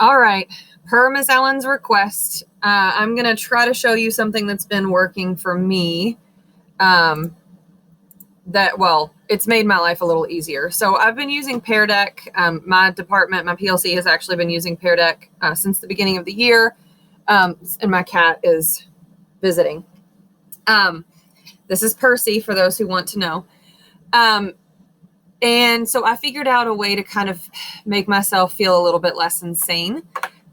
All right. Per Ms. Allen's request, I'm going to try to show you something that's been working for me. It's made my life a little easier. So I've been using Pear Deck. My department, my PLC, has actually been using Pear Deck since the beginning of the year. And my cat is visiting. This is Percy, for those who want to know. And so I figured out a way to kind of make myself feel a little bit less insane.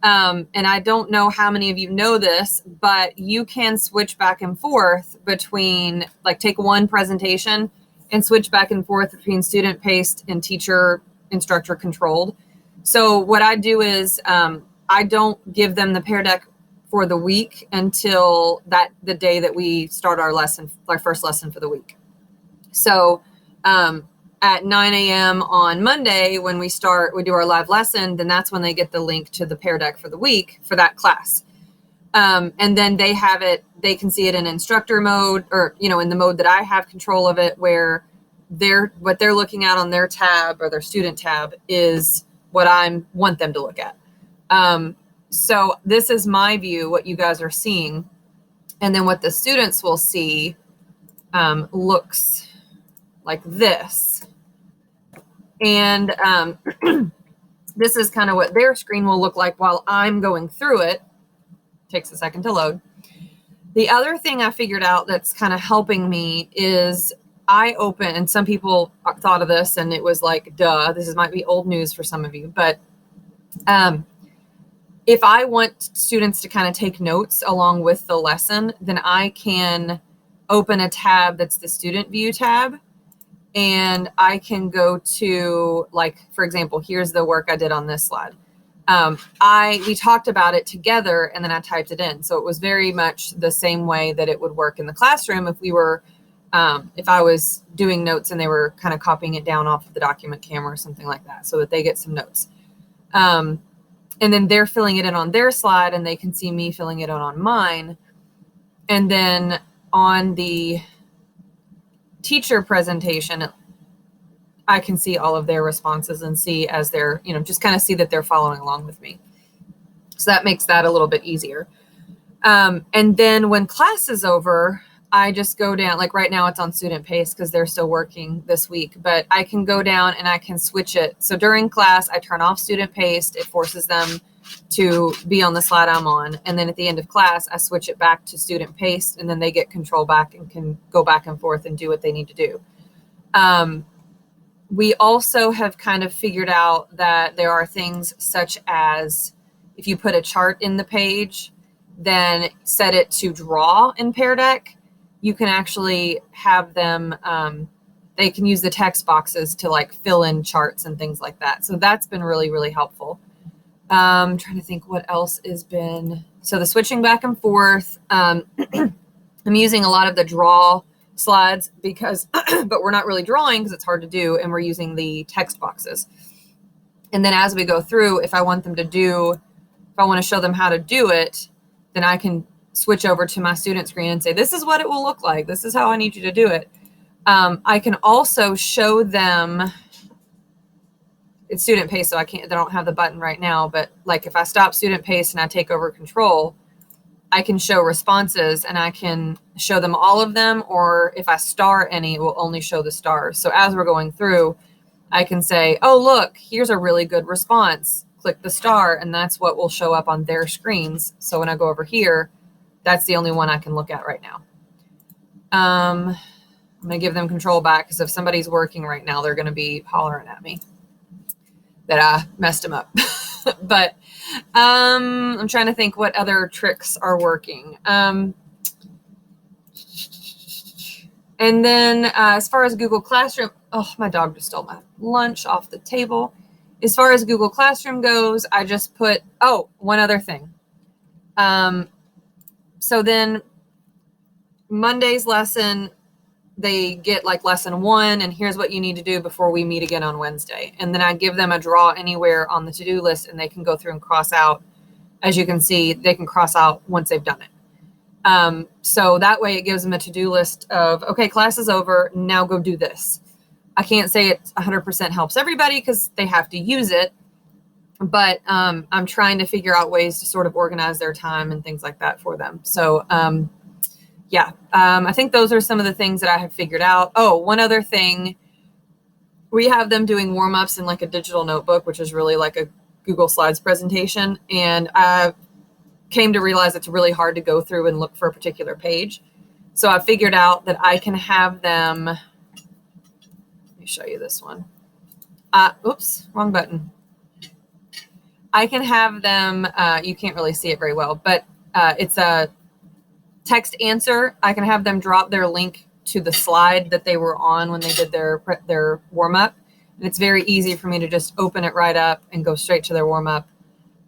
And I don't know how many of you know this, but you can switch back and forth between, like, take one presentation and switch back and forth between student paced and teacher instructor controlled. So what I do is I don't give them the Pear Deck for the week until the day that we start our first lesson for the week. So at 9 a.m. on Monday, when we do our live lesson, then that's when they get the link to the Pear Deck for the week for that class. And then they can see it in instructor mode, or, in the mode that I have control of it, where what they're looking at on their tab or their student tab is what I want them to look at. So this is my view, what you guys are seeing. And then what the students will see looks like this. And this is kind of what their screen will look like while I'm going through it. Takes a second to load. The other thing I figured out that's kind of helping me is and some people thought of this and it was like, duh, might be old news for some of you, but if I want students to kind of take notes along with the lesson, then I can open a tab that's the student view tab. And I can go to, like, for example, here's the work I did on this slide. We talked about it together and then I typed it in. So it was very much the same way that it would work in the classroom if I was doing notes and they were kind of copying it down off of the document camera or something like that, so that they get some notes. And then they're filling it in on their slide and they can see me filling it in on mine. And then on the teacher presentation, I can see all of their responses and see as they're, just kind of see that they're following along with me. So that makes that a little bit easier. And then when class is over, I just go down, like right now it's on student pace because they're still working this week, but I can go down and I can switch it. So during class, I turn off student paced. It forces them to be on the slide I'm on. And then at the end of class, I switch it back to student paced, and then they get control back and can go back and forth and do what they need to do. We also have kind of figured out that there are things such as if you put a chart in the page, then set it to draw in Pear Deck. You can actually have them, they can use the text boxes to like fill in charts and things like that. So that's been really, really helpful. I'm trying to think what else has been. So the switching back and forth, I'm using a lot of the draw slides but we're not really drawing because it's hard to do, and we're using the text boxes. And then as we go through, if I want to show them how to do it, then I can switch over to my student screen and say, this is what it will look like. This is how I need you to do it. I can also show them, it's student pace, so they don't have the button right now, but like if I stop student pace and I take over control, I can show responses and I can show them all of them, or if I star any, it will only show the stars. So as we're going through, I can say, oh, look, here's a really good response. Click the star, and that's what will show up on their screens. So when I go over here, that's the only one I can look at right now. I'm going to give them control back because if somebody's working right now, they're going to be hollering at me that I messed them up. But I'm trying to think what other tricks are working. And then as far as Google Classroom, oh, my dog just stole my lunch off the table. As far as Google Classroom goes, I just put, one other thing. So then Monday's lesson, they get like lesson 1, and here's what you need to do before we meet again on Wednesday. And then I give them a draw anywhere on the to-do list, and they can go through and cross out. As you can see, they can cross out once they've done it. So that way it gives them a to-do list of, okay, class is over, now go do this. I can't say it 100% helps everybody because they have to use it. but I'm trying to figure out ways to sort of organize their time and things like that for them. So yeah, I think those are some of the things that I have figured out. Oh, one other thing, we have them doing warm-ups in like a digital notebook, which is really like a Google Slides presentation. And I came to realize it's really hard to go through and look for a particular page. So I figured out that I can have them, let me show you this one. Oops, wrong button. I can have them, you can't really see it very well, but it's a text answer. I can have them drop their link to the slide that they were on when they did their warm-up. And it's very easy for me to just open it right up and go straight to their warm-up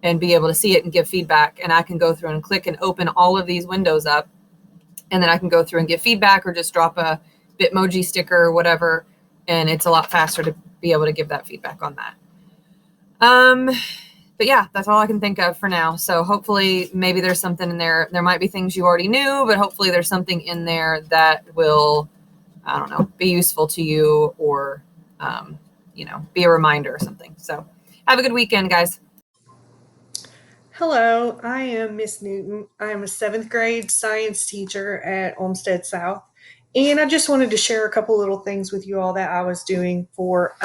and be able to see it and give feedback. And I can go through and click and open all of these windows up. And then I can go through and give feedback or just drop a Bitmoji sticker or whatever. And it's a lot faster to be able to give that feedback on that. But yeah, that's all I can think of for now. So hopefully maybe there's something in there. There might be things you already knew, but hopefully there's something in there that will, I don't know, be useful to you or, be a reminder or something. So have a good weekend, guys. Hello, I am Miss Newton. I am a seventh grade science teacher at Olmsted South. And I just wanted to share a couple little things with you all that I was doing for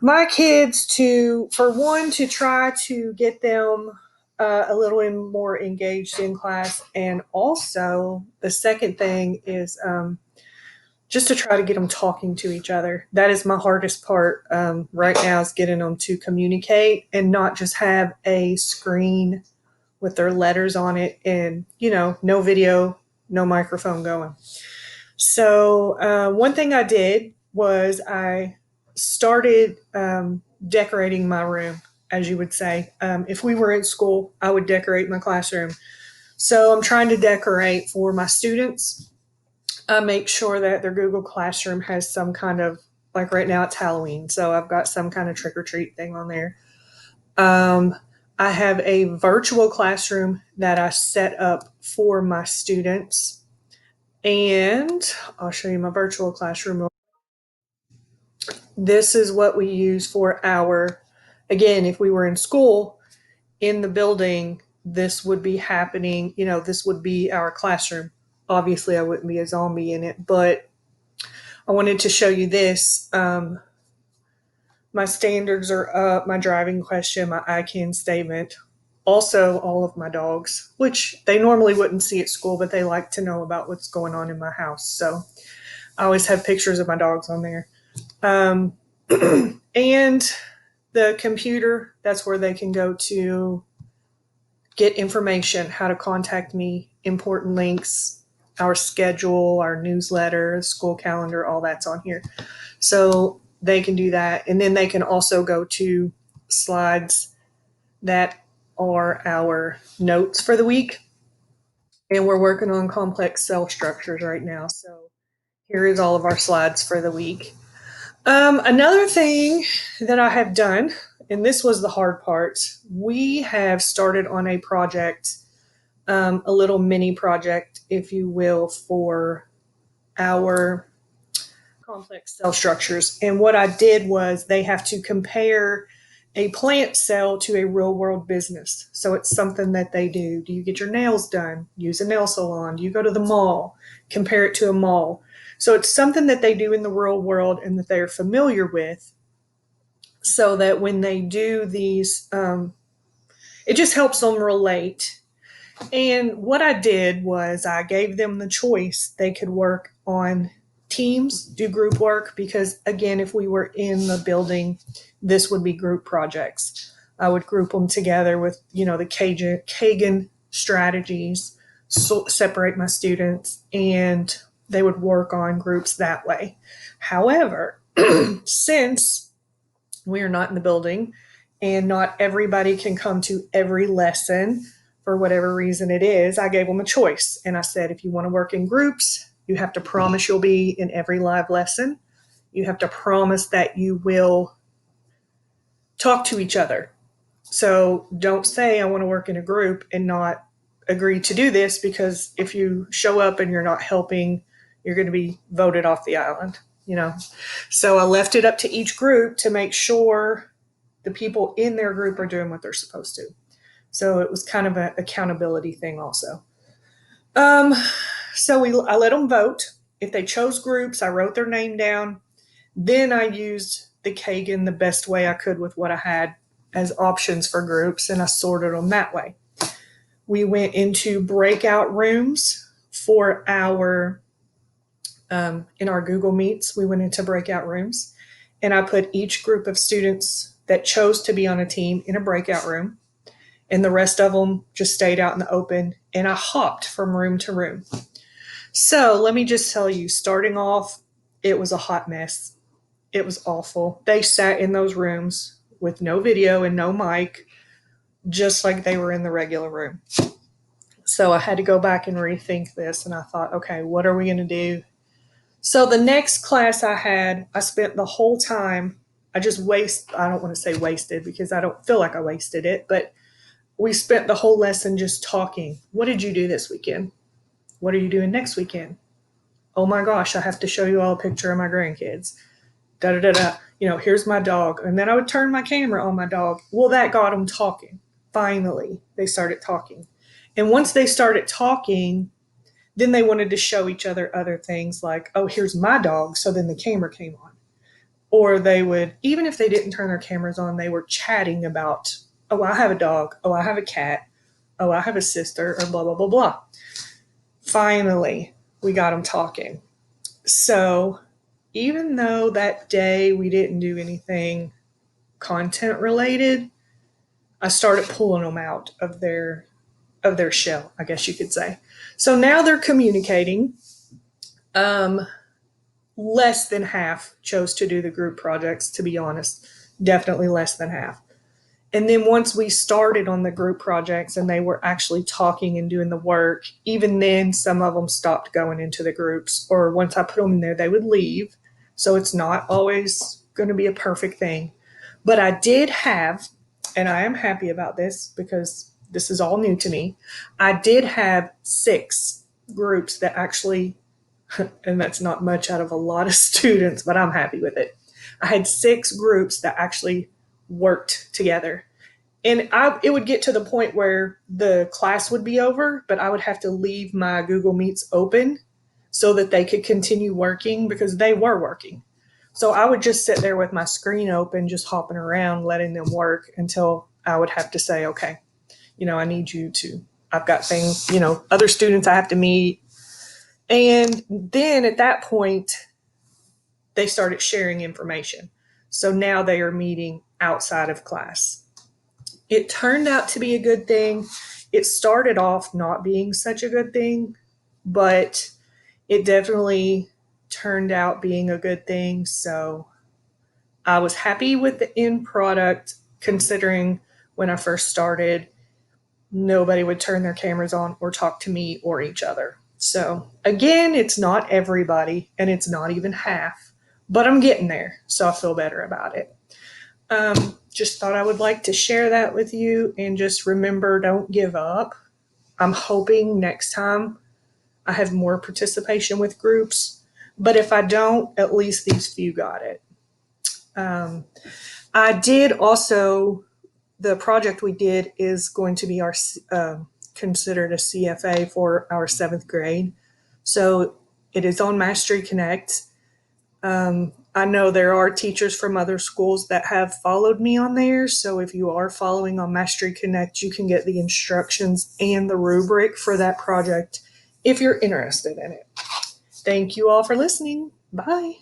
my kids for one, to try to get them a little more engaged in class. And also, the second thing is just to try to get them talking to each other. That is my hardest part right now, is getting them to communicate and not just have a screen with their letters on it and, no video, no microphone going. So one thing I did was I started decorating my room, as you would say. If we were in school, I would decorate my classroom. So I'm trying to decorate for my students. I make sure that their Google Classroom has some kind of, like right now it's Halloween, so I've got some kind of trick or treat thing on there. Um, I have a virtual classroom that I set up for my students, and I'll show you my virtual classroom. This is what we use for again, if we were in school in the building, this would be happening, this would be our classroom. Obviously, I wouldn't be a zombie in it, but I wanted to show you this. My standards are up, my driving question, my I can statement. Also, all of my dogs, which they normally wouldn't see at school, but they like to know about what's going on in my house. So I always have pictures of my dogs on there. And the computer, that's where they can go to get information, how to contact me, important links, our schedule, our newsletter, school calendar, all that's on here. So they can do that. And then they can also go to slides that are our notes for the week. And we're working on complex cell structures right now. So here is all of our slides for the week. Another thing that I have done, and this was the hard part, we have started on a project, a little mini project, if you will, for our complex cell structures. And what I did was they have to compare a plant cell to a real world business. So it's something that they do. Do you get your nails done? Use a nail salon. Do you go to the mall? Compare it to a mall. So it's something that they do in the real world and that they're familiar with, so that when they do these, it just helps them relate. And what I did was I gave them the choice. They could work on teams, do group work, because again, if we were in the building, this would be group projects. I would group them together with, the Kagan strategies, so separate my students, and they would work on groups that way. However, since we are not in the building and not everybody can come to every lesson for whatever reason it is, I gave them a choice. And I said, if you want to work in groups, you have to promise you'll be in every live lesson. You have to promise that you will talk to each other. So don't say, I want to work in a group and not agree to do this, because if you show up and you're not helping, you're going to be voted off the island. So I left it up to each group to make sure the people in their group are doing what they're supposed to. So it was kind of an accountability thing also. So I let them vote. If they chose groups, I wrote their name down. Then I used the Kagan the best way I could with what I had as options for groups, and I sorted them that way. We went into breakout rooms for our, in our Google Meets, we went into breakout rooms, and I put each group of students that chose to be on a team in a breakout room, and the rest of them just stayed out in the open, and I hopped from room to room. So let me just tell you, starting off, it was a hot mess. It was awful. They sat in those rooms with no video and no mic, just like they were in the regular room. So I had to go back and rethink this, and I thought, okay, what are we going to do? So the next class I had, I spent the whole time, I don't want to say wasted because I don't feel like I wasted it, but we spent the whole lesson just talking. What did you do this weekend? What are you doing next weekend? Oh my gosh, I have to show you all a picture of my grandkids. Da da da da. You know, here's my dog. And then I would turn my camera on my dog. Well, that got them talking. Finally, they started talking. And once they started talking, then they wanted to show each other other things like, oh, here's my dog. So then the camera came on. Or they would, even if they didn't turn their cameras on, they were chatting about, oh, I have a dog. Oh, I have a cat. Oh, I have a sister, or blah, blah, blah, blah. Finally, we got them talking. So even though that day we didn't do anything content related, I started pulling them out of their shell, I guess you could say. So now they're communicating. Less than half chose to do the group projects, to be honest. Definitely less than half. And then once we started on the group projects and they were actually talking and doing the work, even then some of them stopped going into the groups, or once I put them in there, they would leave. So it's not always going to be a perfect thing. But I did have, and I am happy about this because this is all new to me, I did have 6 groups that actually, and that's not much out of a lot of students, but I'm happy with it. I had 6 groups that actually worked together. And it would get to the point where the class would be over, but I would have to leave my Google Meets open so that they could continue working because they were working. So I would just sit there with my screen open, just hopping around, letting them work until I would have to say, okay, I need you to, I've got things, other students I have to meet. And then at that point, they started sharing information. So now they are meeting outside of class. It turned out to be a good thing. It started off not being such a good thing, but it definitely turned out being a good thing. So I was happy with the end product, considering when I first started, nobody would turn their cameras on or talk to me or each other. So again, it's not everybody, and it's not even half, but I'm getting there. So I feel better about it. Just thought I would like to share that with you, and just remember, don't give up. I'm hoping next time I have more participation with groups, but if I don't, at least these few got it. I did also, the project we did is going to be our considered a CFA for our 7th grade. So it is on Mastery Connect. I know there are teachers from other schools that have followed me on there. So if you are following on Mastery Connect, you can get the instructions and the rubric for that project if you're interested in it. Thank you all for listening. Bye.